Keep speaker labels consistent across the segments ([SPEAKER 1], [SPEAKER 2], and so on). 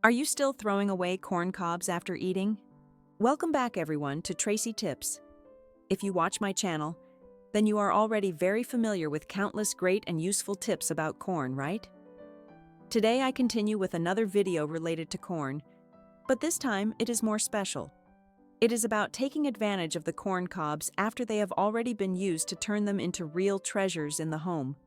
[SPEAKER 1] Are you still throwing away corn cobs after eating? Welcome back, everyone, to Tracy Tips. If you watch my channel, then you are already very familiar with countless great and useful tips about corn, right? Today I continue with another video related to corn, but this time it is more special. It is about taking advantage of the corn cobs after they have already been used to turn them into real treasures in the home.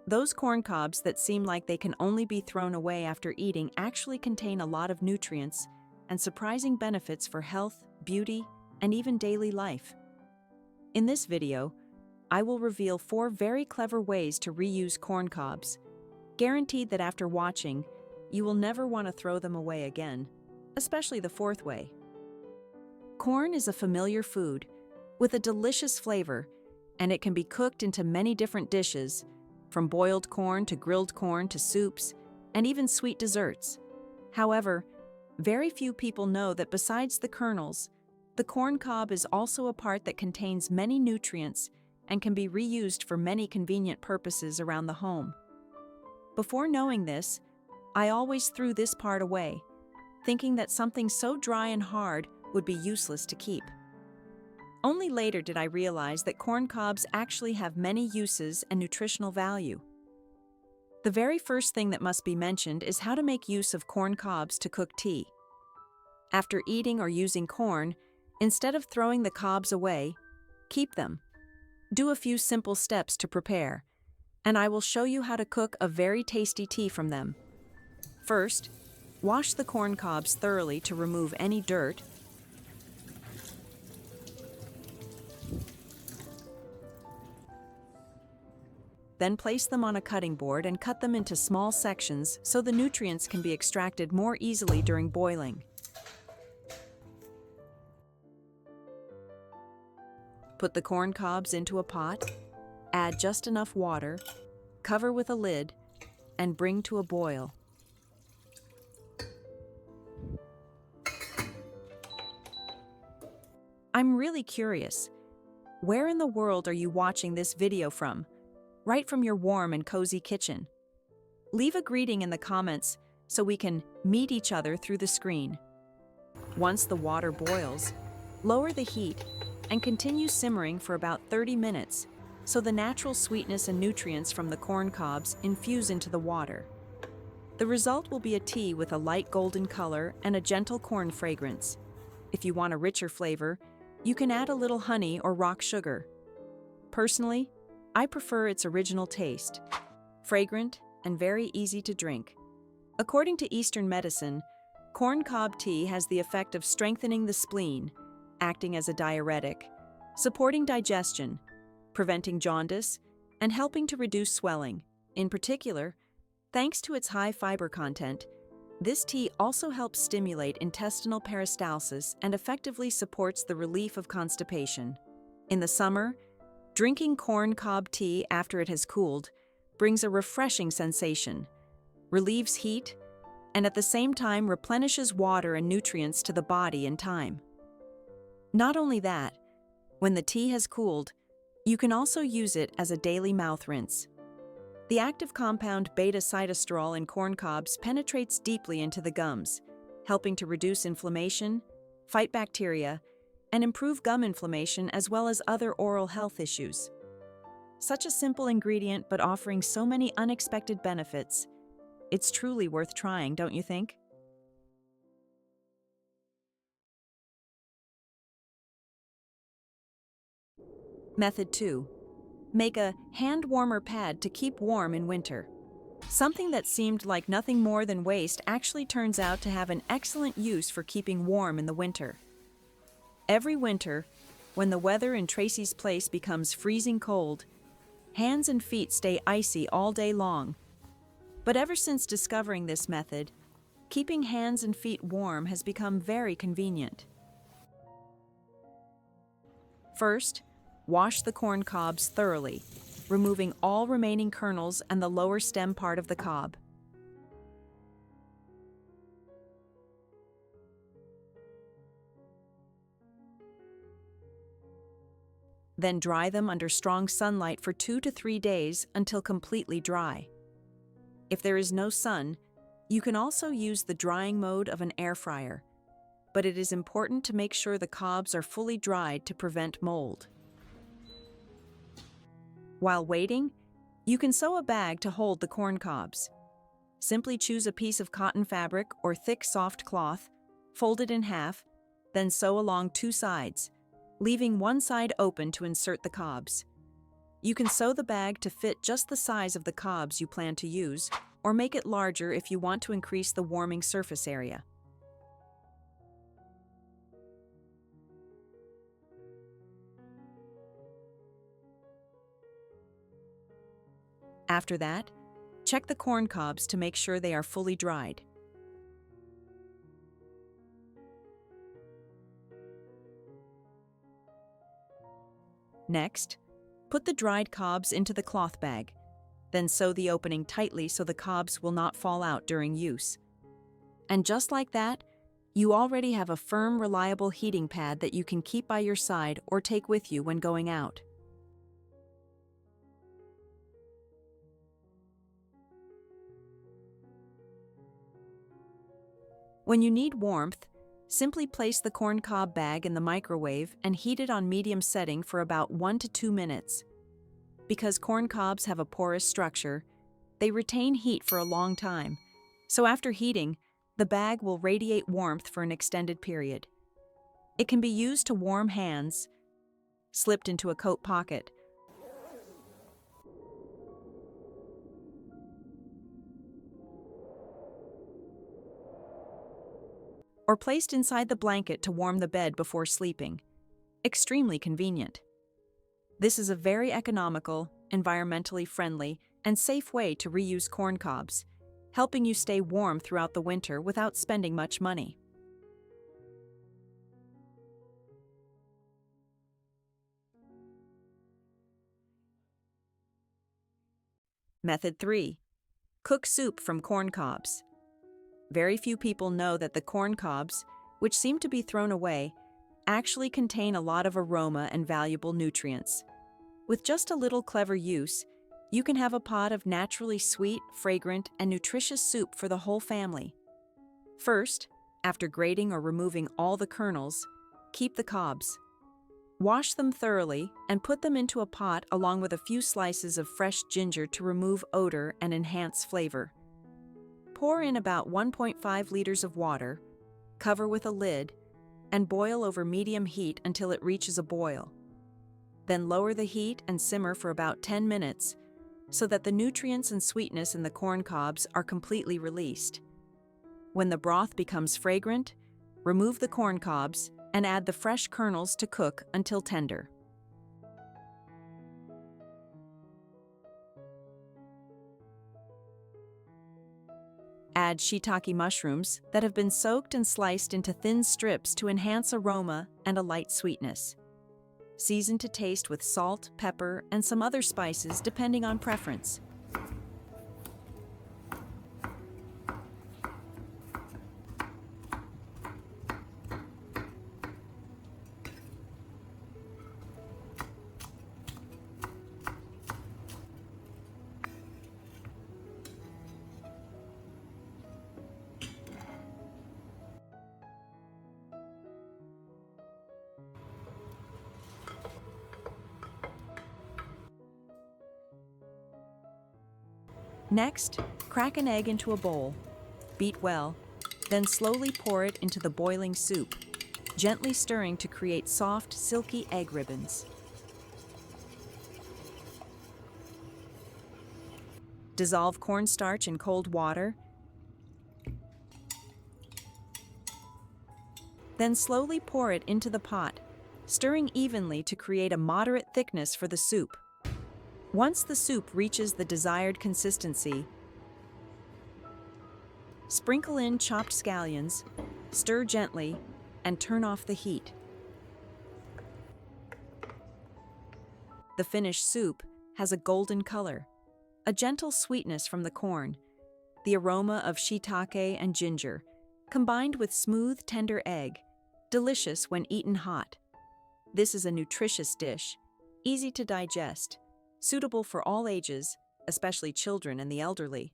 [SPEAKER 1] Those corn cobs that seem like they can only be thrown away after eating actually contain a lot of nutrients and surprising benefits for health, beauty, and even daily life. In this video, I will reveal 4 very clever ways to reuse corn cobs, guaranteed that after watching, you will never want to throw them away again, especially the 4th way. Corn is a familiar food with a delicious flavor, and it can be cooked into many different dishes, from boiled corn to grilled corn to soups, and even sweet desserts. However, very few people know that besides the kernels, the corn cob is also a part that contains many nutrients and can be reused for many convenient purposes around the home. Before knowing this, I always threw this part away, thinking that something so dry and hard would be useless to keep. Only later did I realize that corn cobs actually have many uses and nutritional value. The very first thing that must be mentioned is how to make use of corn cobs to cook tea. After eating or using corn, instead of throwing the cobs away, keep them. Do a few simple steps to prepare, and I will show you how to cook a very tasty tea from them. First, wash the corn cobs thoroughly to remove any dirt. Then place them on a cutting board and cut them into small sections so the nutrients can be extracted more easily during boiling. Put the corn cobs into a pot, add just enough water, cover with a lid, and bring to a boil. I'm really curious. Where in the world are you watching this video from? Right from your warm and cozy kitchen. Leave a greeting in the comments so we can meet each other through the screen. Once the water boils, lower the heat and continue simmering for about 30 minutes so the natural sweetness and nutrients from the corn cobs infuse into the water. The result will be a tea with a light golden color and a gentle corn fragrance. If you want a richer flavor, you can add a little honey or rock sugar. Personally, I prefer its original taste, fragrant and very easy to drink. According to Eastern medicine, corn cob tea has the effect of strengthening the spleen, acting as a diuretic, supporting digestion, preventing jaundice, and helping to reduce swelling. In particular, thanks to its high fiber content, this tea also helps stimulate intestinal peristalsis and effectively supports the relief of constipation. In the summer, drinking corn cob tea after it has cooled brings a refreshing sensation, relieves heat, and at the same time replenishes water and nutrients to the body in time. Not only that, when the tea has cooled, you can also use it as a daily mouth rinse. The active compound beta-sitosterol in corn cobs penetrates deeply into the gums, helping to reduce inflammation, fight bacteria, and improve gum inflammation as well as other oral health issues. Such a simple ingredient but offering so many unexpected benefits. It's truly worth trying, don't you think? Method 2. Make a hand warmer pad to keep warm in winter. Something that seemed like nothing more than waste actually turns out to have an excellent use for keeping warm in the winter. Every winter, when the weather in Tracy's place becomes freezing cold, hands and feet stay icy all day long. But ever since discovering this method, keeping hands and feet warm has become very convenient. First, wash the corn cobs thoroughly, removing all remaining kernels and the lower stem part of the cob. Then dry them under strong sunlight for 2 to 3 days until completely dry. If there is no sun, You can also use the drying mode of an air fryer, but it is important to make sure the cobs are fully dried to prevent mold. While waiting, you can sew a bag to hold the corn cobs. Simply choose a piece of cotton fabric or thick soft cloth, fold it in half, then sew along two sides, leaving one side open to insert the cobs. You can sew the bag to fit just the size of the cobs you plan to use, or make it larger if you want to increase the warming surface area. After that, check the corn cobs to make sure they are fully dried. Next, put the dried cobs into the cloth bag, then sew the opening tightly so the cobs will not fall out during use. And just like that, you already have a firm, reliable heating pad that you can keep by your side or take with you when going out. When you need warmth, simply place the corn cob bag in the microwave and heat it on medium setting for about 1 to 2 minutes. Because corn cobs have a porous structure, they retain heat for a long time, so after heating, the bag will radiate warmth for an extended period. It can be used to warm hands, slipped into a coat pocket, or placed inside the blanket to warm the bed before sleeping. Extremely convenient. This is a very economical, environmentally friendly, and safe way to reuse corn cobs, helping you stay warm throughout the winter without spending much money. Method 3. Cook soup from corn cobs. Very few people know that the corn cobs, which seem to be thrown away, actually contain a lot of aroma and valuable nutrients. With just a little clever use, you can have a pot of naturally sweet, fragrant, and nutritious soup for the whole family. First, after grating or removing all the kernels, keep the cobs. Wash them thoroughly and put them into a pot along with a few slices of fresh ginger to remove odor and enhance flavor. Pour in about 1.5 liters of water, cover with a lid, and boil over medium heat until it reaches a boil. Then lower the heat and simmer for about 10 minutes so that the nutrients and sweetness in the corn cobs are completely released. When the broth becomes fragrant, remove the corn cobs and add the fresh kernels to cook until tender. Add shiitake mushrooms that have been soaked and sliced into thin strips to enhance aroma and a light sweetness. Season to taste with salt, pepper, and some other spices depending on preference. Next, crack an egg into a bowl. Beat well, then slowly pour it into the boiling soup, gently stirring to create soft, silky egg ribbons. Dissolve cornstarch in cold water, then slowly pour it into the pot, stirring evenly to create a moderate thickness for the soup. Once the soup reaches the desired consistency, sprinkle in chopped scallions, stir gently, and turn off the heat. The finished soup has a golden color, a gentle sweetness from the corn, the aroma of shiitake and ginger, combined with smooth, tender egg, delicious when eaten hot. This is a nutritious dish, easy to digest, suitable for all ages, especially children and the elderly.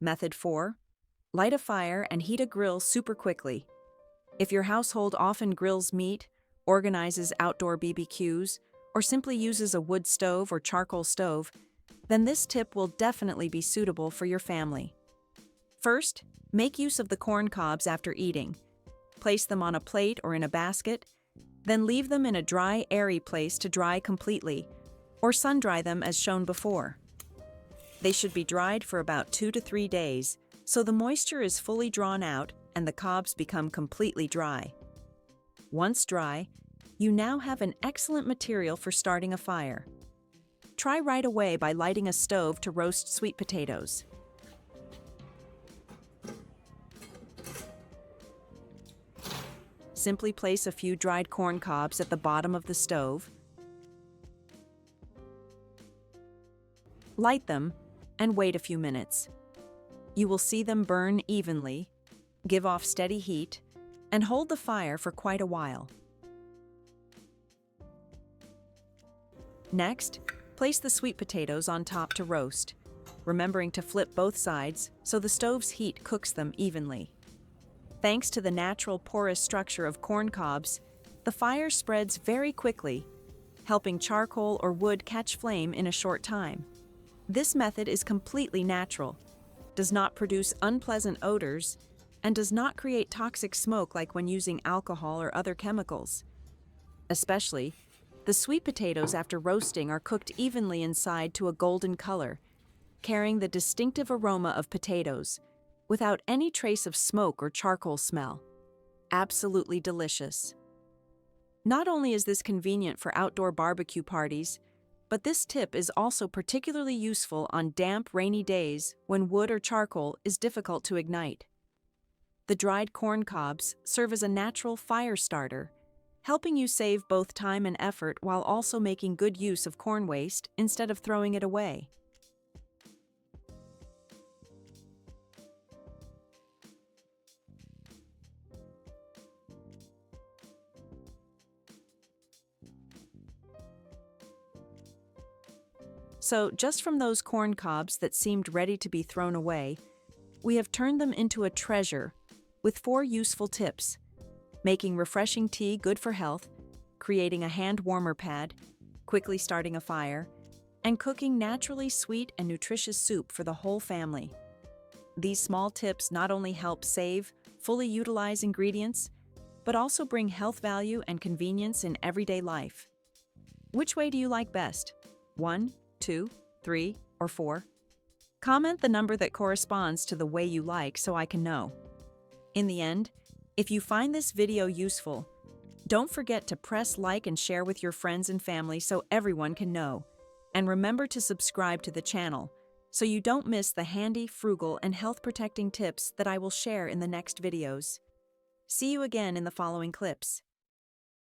[SPEAKER 1] Method 4. Light a fire and heat a grill super quickly. If your household often grills meat, organizes outdoor BBQs, or simply uses a wood stove or charcoal stove, then this tip will definitely be suitable for your family. First, make use of the corn cobs after eating. Place them on a plate or in a basket, then leave them in a dry, airy place to dry completely, or sun-dry them as shown before. They should be dried for about 2 to 3 days, so the moisture is fully drawn out and the cobs become completely dry. Once dry, you now have an excellent material for starting a fire. Try right away by lighting a stove to roast sweet potatoes. Simply place a few dried corn cobs at the bottom of the stove, light them, and wait a few minutes. You will see them burn evenly, give off steady heat, and hold the fire for quite a while. Next, place the sweet potatoes on top to roast, remembering to flip both sides so the stove's heat cooks them evenly. Thanks to the natural porous structure of corn cobs, the fire spreads very quickly, helping charcoal or wood catch flame in a short time. This method is completely natural, does not produce unpleasant odors, and does not create toxic smoke like when using alcohol or other chemicals. Especially, the sweet potatoes after roasting are cooked evenly inside to a golden color, carrying the distinctive aroma of potatoes, without any trace of smoke or charcoal smell. Absolutely delicious. Not only is this convenient for outdoor barbecue parties, but this tip is also particularly useful on damp, rainy days when wood or charcoal is difficult to ignite. The dried corn cobs serve as a natural fire starter, helping you save both time and effort while also making good use of corn waste instead of throwing it away. So, just from those corn cobs that seemed ready to be thrown away, we have turned them into a treasure with 4 useful tips: making refreshing tea good for health, creating a hand warmer pad, quickly starting a fire, and cooking naturally sweet and nutritious soup for the whole family. These small tips not only help save, fully utilize ingredients, but also bring health value and convenience in everyday life. Which way do you like best? 1, 2, 3, or 4? Comment the number that corresponds to the way you like so I can know. In the end, if you find this video useful, don't forget to press like and share with your friends and family so everyone can know. And remember to subscribe to the channel so you don't miss the handy, frugal, and health-protecting tips that I will share in the next videos. See you again in the following clips.